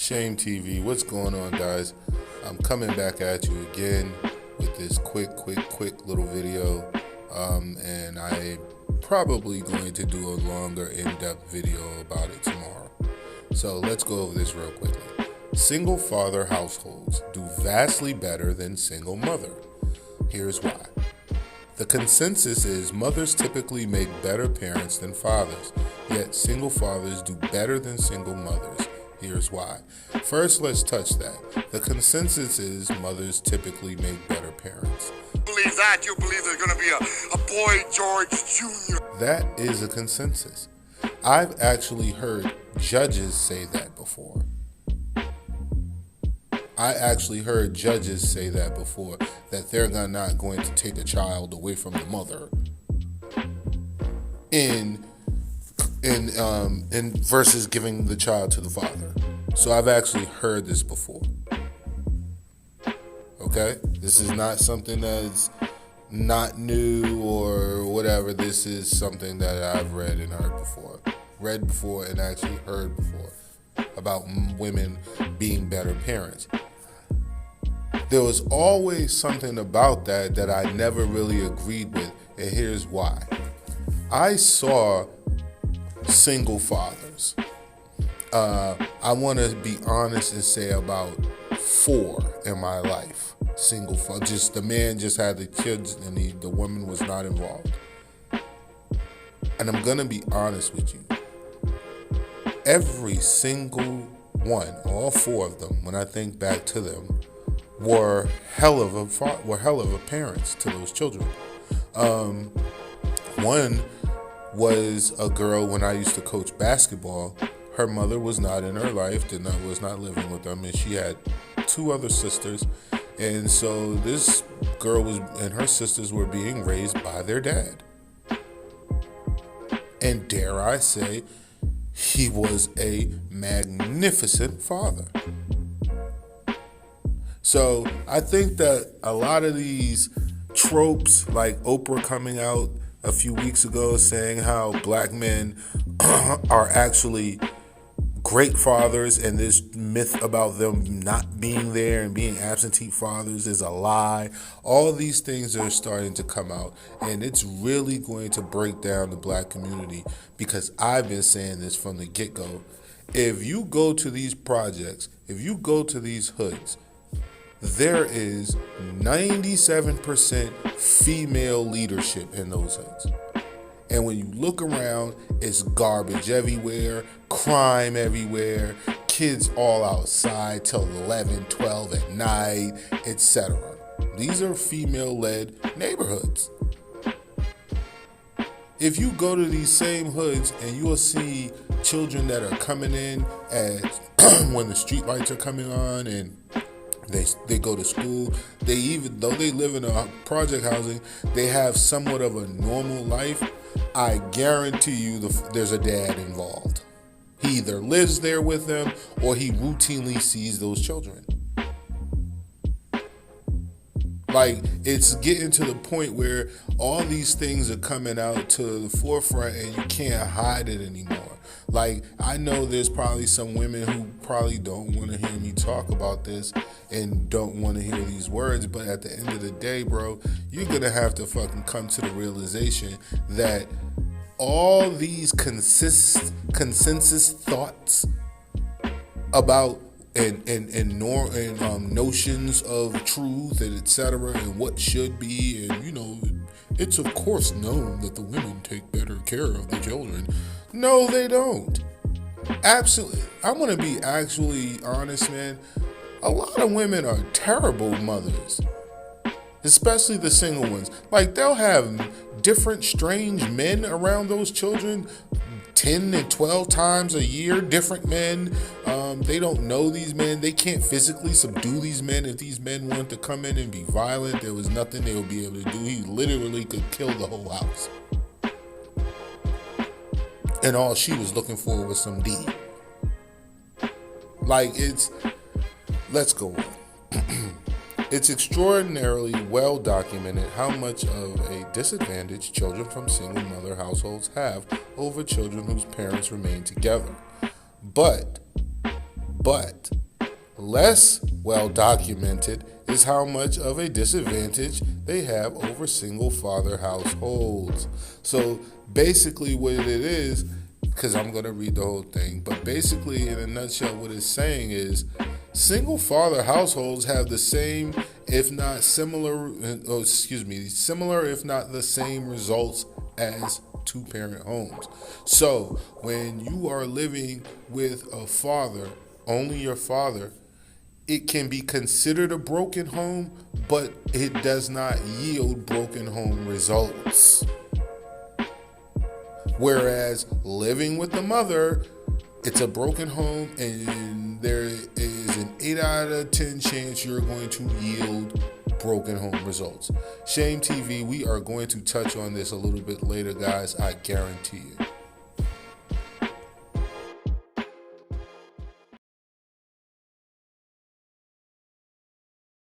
Shame TV, what's going on, guys? I'm coming back at you again with this quick little video, and I'm probably going to do a longer, in-depth video about it tomorrow. So let's go over this real quickly. Single father households do vastly better than single mother. Here's why. The consensus is mothers typically make better parents than fathers, yet single fathers do better than single mothers. Here's why. First, let's touch that. The consensus is mothers typically make better parents. Believe that? You believe there's going to be a Boy George Jr.? That is a consensus. I've actually heard judges say that before. That they're not going to take a child away from the mother in versus giving the child to the father. So I've actually heard this before. Okay? This is not something that's not new or whatever. This is something that I've read and heard before. Read before and actually heard before about women being better parents. There was always something about that I never really agreed with, and here's why. I saw single fathers. I want to be honest and say about 4 in my life. Single father, just the man just had the kids and the woman was not involved. And I'm gonna be honest with you. Every single one, all 4 of them, when I think back to them, were hell of a parents to those children. One was a girl when I used to coach basketball. Her mother was not in her life, was not living with them, and she had 2 other sisters. And so this girl and her sisters were being raised by their dad. And dare I say, he was a magnificent father. So I think that a lot of these tropes, like Oprah coming out a few weeks ago saying how black men are actually great fathers, and this myth about them not being there and being absentee fathers is a lie. All these things are starting to come out, and it's really going to break down the black community, because I've been saying this from the get-go. If you go to these projects, if you go to these hoods, there is 97% female leadership in those hoods. And when you look around, it's garbage everywhere, crime everywhere, kids all outside till 11, 12 at night, etc. These are female-led neighborhoods. If you go to these same hoods and you will see children that are coming in at when the street lights are coming on and they go to school. Though they live in a project housing, they have somewhat of a normal life. I guarantee you there's a dad involved. He either lives there with them or he routinely sees those children. Like, it's getting to the point where all these things are coming out to the forefront and you can't hide it anymore. Like, I know there's probably some women who probably don't want to hear me talk about this and don't want to hear these words, but at the end of the day, bro, you're going to have to fucking come to the realization that all these consensus thoughts about and notions of truth and etc. and what should be, and it's of course known that the women take better care of the children. No, they don't. Absolutely. I'm gonna be actually honest, man. A lot of women are terrible mothers, especially the single ones. Like, they'll have different strange men around those children 10 and 12 times a year, different men. They don't know these men. They can't physically subdue these men. If these men want to come in and be violent, there was nothing they would be able to do. He literally could kill the whole house. And all she was looking for was some D. Like, let's go on. It's extraordinarily well documented how much of a disadvantage children from single mother households have over children whose parents remain together. But But less well documented is how much of a disadvantage they have over single father households. So basically, what it is, because I'm going to read the whole thing, but basically, in a nutshell, what it's saying is single father households have the same, if not similar, similar, if not the same results as two-parent homes. So when you are living with a father, only your father, it can be considered a broken home, but it does not yield broken home results. Whereas living with the mother, it's a broken home, and there is an 8 out of 10 chance you're going to yield broken home results. Shame TV, we are going to touch on this a little bit later, guys. I guarantee you.